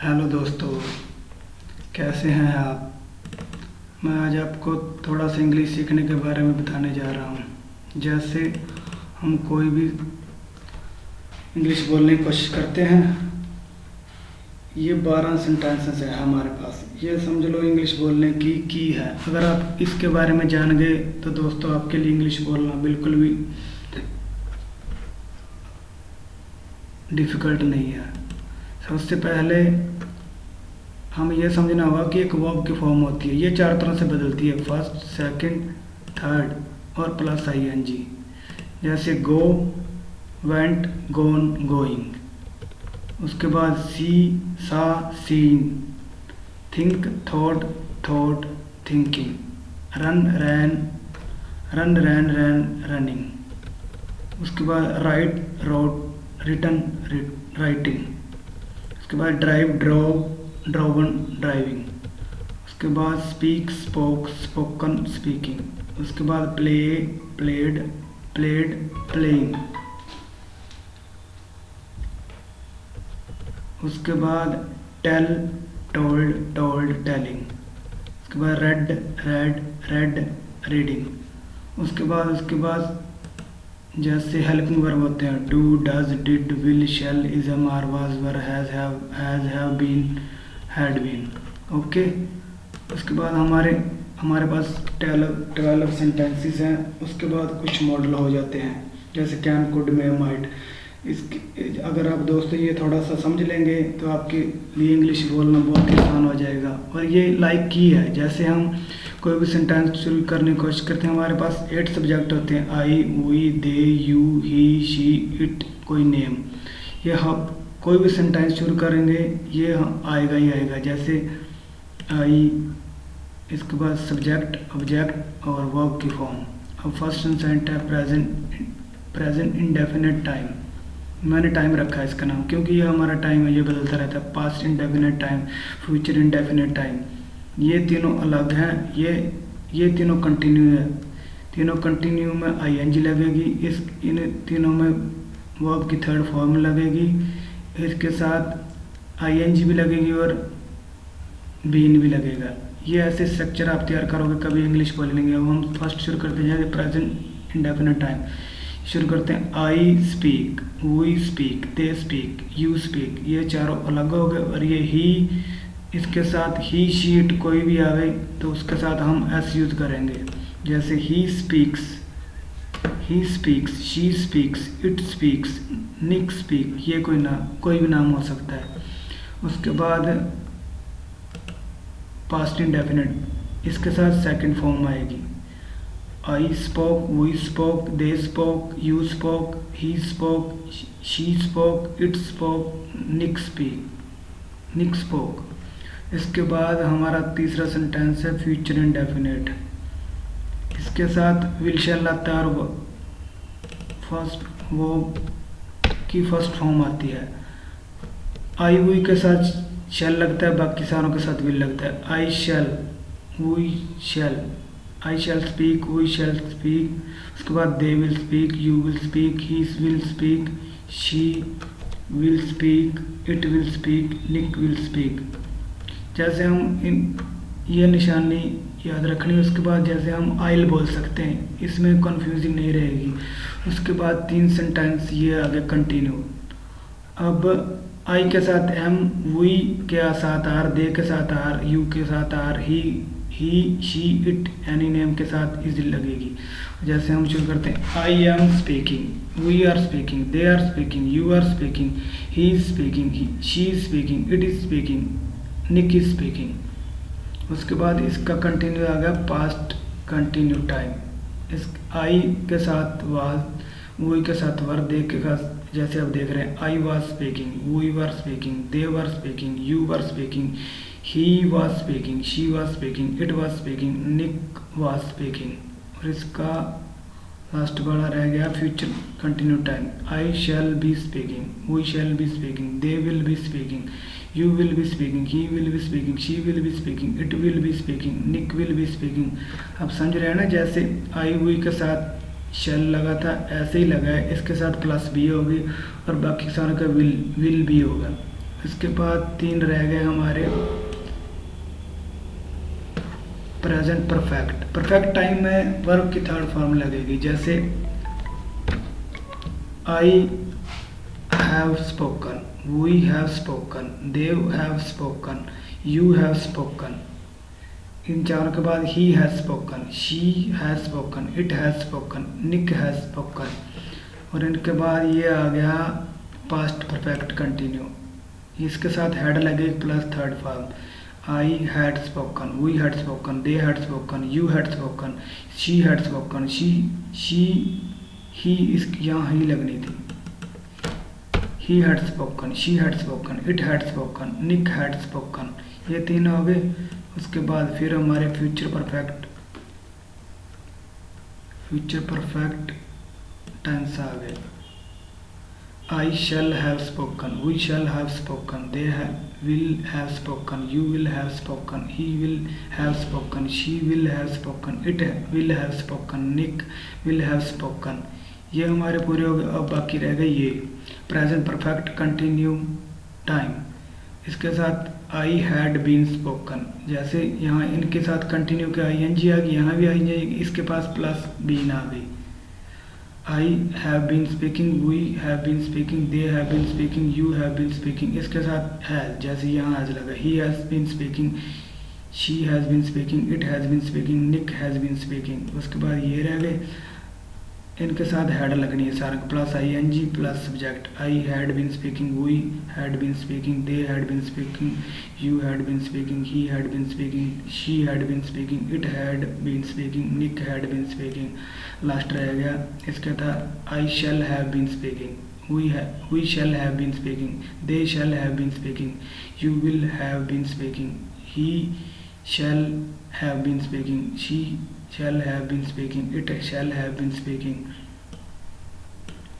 Hello दोस्तों, कैसे हैं आप। मैं आज आपको थोड़ा सा इंग्लिश सीखने के बारे में बताने जा रहा हूँ। जैसे हम कोई भी इंग्लिश बोलने की कोशिश करते हैं, ये 12 सेंटेंसेस है हमारे पास। ये समझ लो इंग्लिश बोलने की है। अगर आप इसके बारे में जान गए तो दोस्तों आपके लिए इंग्लिश बोलना बिल्कुल भी डिफ़िकल्ट नहीं है। सबसे पहले हम ये समझना होगा कि एक वर्ब की फॉर्म होती है। ये 4 तरह से बदलती है, फर्स्ट, सेकंड, थर्ड और प्लस ING। जैसे गो, वेंट, गोन, गोइंग। उसके बाद see, saw, seen. Think, thought, thought, thinking. Run, ran, run, ran, ran, running. उसके बाद राइट, रोट, रिटन, राइटिंग। उसके बाद ड्राइव, ड्रॉव, ड्रोवन, ड्राइविंग। उसके बाद स्पीक, स्पोक, स्पोकन, स्पीकिंग। उसके बाद प्ले, प्लेड, प्लेड, प्लेइंग। उसके बाद टेल, टोल्ड, टोल्ड, टेलिंग। उसके बाद रेड, रेड, रेड, रीडिंग। उसके बाद जैसे हेल्पिंग वर्ब होते हैं, do, does, did, will, shall, is, am, are, was, were, have been, had been. Okay. उसके बाद हमारे पास 12 सेंटेंसेस हैं। उसके बाद कुछ मॉडल हो जाते हैं, जैसे कैन, कुड, मे, माइट। इसके अगर आप दोस्तों ये थोड़ा सा समझ लेंगे तो आपके लिए इंग्लिश बोलना बहुत आसान हो जाएगा। और ये लाइक की है, जैसे हम कोई भी सेंटेंस शुरू करने की कोशिश करते हैं, हमारे पास 8 सब्जेक्ट होते हैं, I, we, they, you, he, she, it, कोई नेम। ये हम कोई भी सेंटेंस शुरू करेंगे ये आएगा ही आएगा। जैसे आई, इसके बाद सब्जेक्ट, ऑब्जेक्ट और वर्ब की फॉर्म। अब फर्स्ट सेंटेंस है प्रेजेंट इंडेफिनिट टाइम। मैंने टाइम रखा है इसका नाम, क्योंकि ये हमारा टाइम है, ये बदलता रहता है। Past indefinite time, future indefinite time. ये तीनों अलग हैं, ये तीनों कंटिन्यू है। तीनों कंटिन्यू में ING लगेगी। इन तीनों में वर्ब की थर्ड फॉर्म लगेगी, इसके साथ ING भी लगेगी और बीन भी लगेगा। ये ऐसे स्ट्रक्चर आप तैयार करोगे कभी इंग्लिश बोल लेंगे। अब हम फर्स्ट शुरू करते हैं, जैसे प्रेजेंट इंडेफिनिट टाइम शुरू करते हैं। I speak, we speak, they speak, you speak. ये चारों अलग हो गए। और ये ही, इसके साथ ही, शीट कोई भी आवे तो उसके साथ हम S यूज करेंगे। जैसे he speaks, she speaks, it speaks, Nick speak. ये कोई भी नाम हो सकता है। उसके बाद पास्ट इंडेफिनिट, इसके साथ सेकंड फॉर्म आएगी। I spoke, we spoke, they spoke, you spoke, he spoke, she spoke, it spoke, Nick spoke. इसके बाद हमारा तीसरा सेंटेंस है फ्यूचर इंडेफिनिट। इसके साथ विल, शैल आता है और वो की फर्स्ट फॉर्म आती है। आई, वी के साथ शैल लगता है, बाकी सारों के साथ विल लगता है। I shall, we shall, I shall speak, we shall speak. उसके बाद they will speak, you will speak, he will speak, she will speak, it will speak, Nick will speak. जैसे हम ये निशानी याद रखनी है। उसके बाद जैसे हम आइल बोल सकते हैं, इसमें कन्फ्यूजिंग नहीं रहेगी। उसके बाद 3 सेंटेंस ये आगे कंटिन्यू। अब आई के साथ M, वी के साथ R, दे के साथ R, यू के साथ R, he, she, it, any name के साथ इज लगेगी। जैसे हम शुरू करते हैं, I am speaking, we are speaking, they are speaking, you are speaking, he is speaking, she is speaking, it is speaking, Nick is speaking. उसके बाद इसका कंटिन्यू आ गया पास्ट कंटिन्यू टाइम। इस आई के साथ वाज, वी के साथ वर, दे के साथ जैसे आप देख रहे हैं, I was speaking, we were speaking, they were speaking, you were speaking, he was speaking, she was speaking, it was speaking, Nick was speaking. और इसका लास्ट वाला रह गया future continue time. I shall be speaking, we shall be speaking, they will be speaking, you will be speaking, he will be speaking, she will be speaking, it will be speaking, Nick will be speaking। अब समझ रहे हैं ना, जैसे I, we के साथ shell लगा था ऐसे ही लगा है, इसके साथ प्लस बी होगी और बाकी सारों का विल भी होगा। इसके बाद 3 रह गए हमारे प्रेजेंट परफेक्ट। परफेक्ट टाइम में वर्ब की थर्ड फॉर्म लगेगी, जैसे I have spoken, we have spoken, they have spoken, you have spoken. इन चारों के बाद he has spoken, she has spoken, it has spoken, Nick has spoken. और इनके बाद ये आ गया पास्ट परफेक्ट कंटिन्यू, इसके साथ हैड लगेगी plus third form. I had spoken, we had spoken, they had spoken, you had spoken, she had spoken, she ही इस यहाँ ही लगनी थी। He had spoken, she had spoken, it had spoken, Nick had spoken. ये 3 हो गए। उसके बाद फिर हमारे फ्यूचर परफेक्ट टेंस आ गए। I shall have spoken, we shall have spoken, they will have spoken, you will have spoken, he will have spoken, she will have spoken, it will have spoken, Nick will have spoken. ये हमारे पूरे हो गए। अब बाकी रह गए ये प्रेजेंट परफेक्ट कंटिन्यू टाइम, इसके साथ आई हैड बीन स्पोकन। जैसे यहाँ इनके साथ कंटिन्यू के ING आ गई, यहाँ भी ING, इसके पास प्लस बीन आ गई। I have been speaking, we have been speaking, they have been speaking, you have been speaking, इसके साथ हैज, जैसे यहाँ हैज लगा। He has been speaking, she has been speaking, it has been speaking, Nick has been speaking. उसके बाद ये रह गए, इनके साथ हैड लगनी है सारे, plus ING plus subject. I had been speaking, we had been speaking, they had been speaking, you had been speaking, he had been speaking, she had been speaking, it had been speaking, Nick had been speaking. Last रह गया, इसके था I shall have been speaking, we shall have been speaking, they shall have been speaking, you will have been speaking, he shall have been speaking, she shall have been speaking, it shall have been speaking,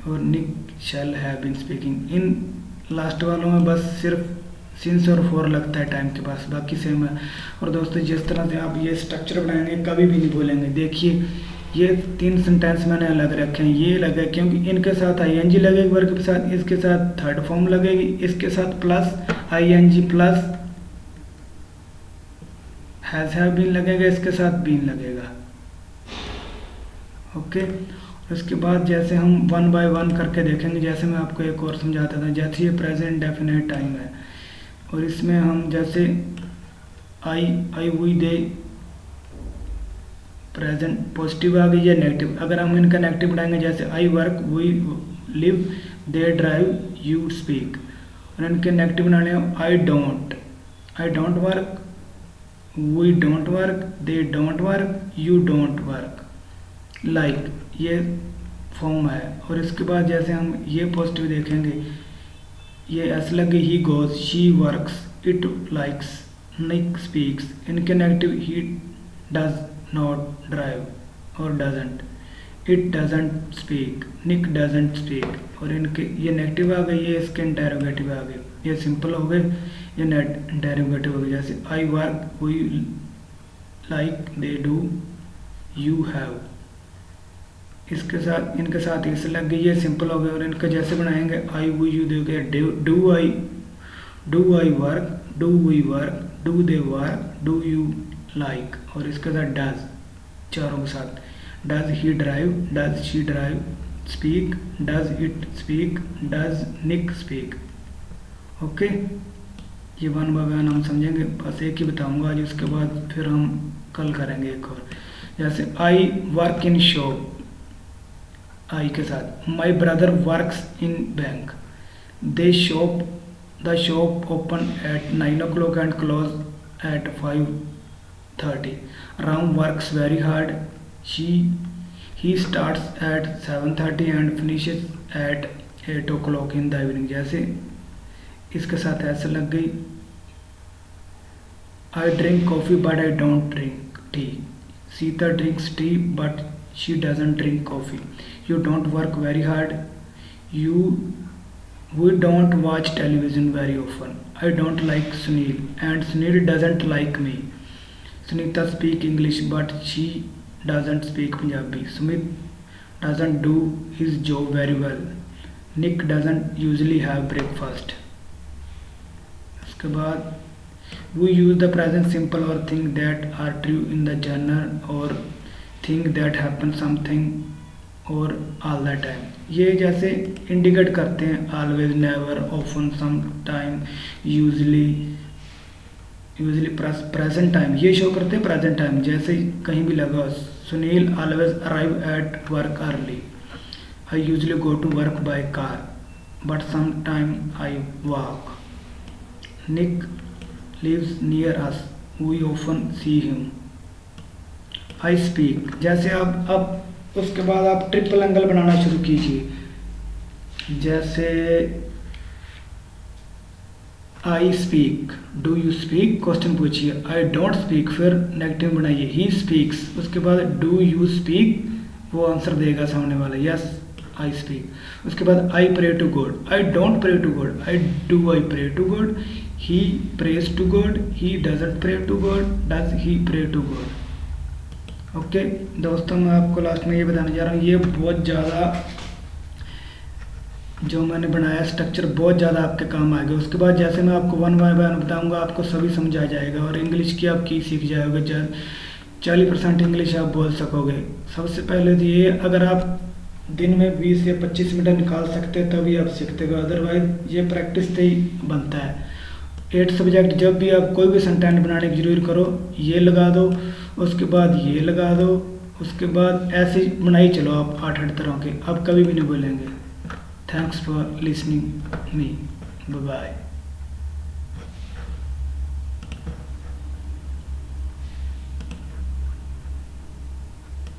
और Nick shall have been speaking। In last वालों में बस सिर्फ since और for लगता है time के पास, बाकी सेम है। और दोस्तों जिस तरह से आप ये स्ट्रक्चर बनाएंगे कभी भी नहीं भूलेंगे। देखिए ये 3 सेंटेंस मैंने अलग रखे हैं, ये लगे क्योंकि इनके साथ ING लगेगी वर्ब के साथ, इसके साथ थर्ड फॉर्म लगेगी, इसके साथ plus ING plus has have been लगेगा, इसके साथ बीन लगेगा। ओके। उसके बाद जैसे हम 1 बाय 1 करके देखेंगे, जैसे मैं आपको एक और समझाता था। जैसे ये प्रेजेंट डेफिनेट टाइम है और इसमें हम जैसे I we they present positive आ गई या नेगेटिव। अगर हम इनका नेगेटिव बनाएंगे, जैसे I work, we live, they drive, you speak. और इनके नेगेटिव बनाने I don't work, we don't work, they don't work, you don't work. Like ये फॉर्म है। और इसके बाद जैसे हम ये पॉजिटिव देखेंगे, ये ऐसे लगे he goes, she works, it likes, Nick speaks. इनके negative he does not drive और doesn't, it doesn't speak, Nick doesn't speak. और इनके ये नेगेटिव आ गए, ये इसके इंटेरोगेटिव आ गए। ये सिंपल हो गए, ये इंटेरोगेटिव हो गए। जैसे I work, we like, they do, you have. इसके साथ इनके साथ इस लग गई, ये सिंपल हो गए। और इनका जैसे बनाएंगे आई वी यू दोगे, do I work, do we work, do they work, do you like. और इसके साथ डज, चारों के साथ does he drive, does she drive, speak, does it speak, does Nick speak. Okay. ये 1 बाय 1 हम समझेंगे, बस एक ही बताऊंगा आज, उसके बाद फिर हम कल करेंगे एक और। जैसे I work in shop, I के साथ। My brother works in bank, the shop open at 9 o'clock and close at 5:30। Ram works very hard, he starts at 7:30 and finishes at 8 o'clock in the evening. जैसे इसके साथ ऐसे लग गई, I drink coffee but I don't drink tea, Sita drinks tea but she doesn't drink coffee, you don't work very hard, we don't watch television very often, I don't like Sunil and Sunil doesn't like me, Sunita speak English but she doesn't speak Punjabi, Sumit doesn't do his job very well, Nick doesn't usually have breakfast। उसके बाद we use the present simple और thing that are true in the general और thing that happen something और all the time. ये जैसे indicate करते हैं always, never, often, some time, usually, present time, ये शो करते हैं प्रेजेंट टाइम। जैसे कहीं भी लगा Sunil always arrive at work early, I usually go to work by car but some time I walk, Nick lives near us, we often see him, I speak। जैसे अब उसके बाद आप ट्रिपल एंगल बनाना शुरू कीजिए। जैसे I speak, do you speak, question पूछिए। I don't speak, फिर नेगेटिव बनाइए। ही स्पीक्स, उसके बाद डू यू स्पीक, वो आंसर देगा सामने वाला, यस आई स्पीक। उसके बाद I pray to God, I don't pray to God, I pray to God, he prays to God, he doesn't pray to God, does he pray to God। Okay दोस्तों, मैं आपको last में ये बताने जा रहा हूँ, ये बहुत ज़्यादा जो मैंने बनाया स्ट्रक्चर बहुत ज़्यादा आपके काम आएगा। उसके बाद जैसे मैं आपको वन बाय वन बताऊँगा, आपको सभी समझ आ जाएगा और इंग्लिश की आप की सीख जाओगे। 40% इंग्लिश आप बोल सकोगे। सबसे पहले तो ये, अगर आप दिन में 20 या 25 मिनट निकाल सकते हैं तभी आप सीखते हो, अदरवाइज ये प्रैक्टिस से ही बनता है। 8 सब्जेक्ट जब भी आप कोई भी सेंटेंस बनाने की जरूर करो, ये लगा दो, उसके बाद ये लगा दो, उसके बाद ऐसे बनाई चलो आप 8 तरह के, आप कभी भी नहीं बोलेंगे। Thanks for listening me, bye bye.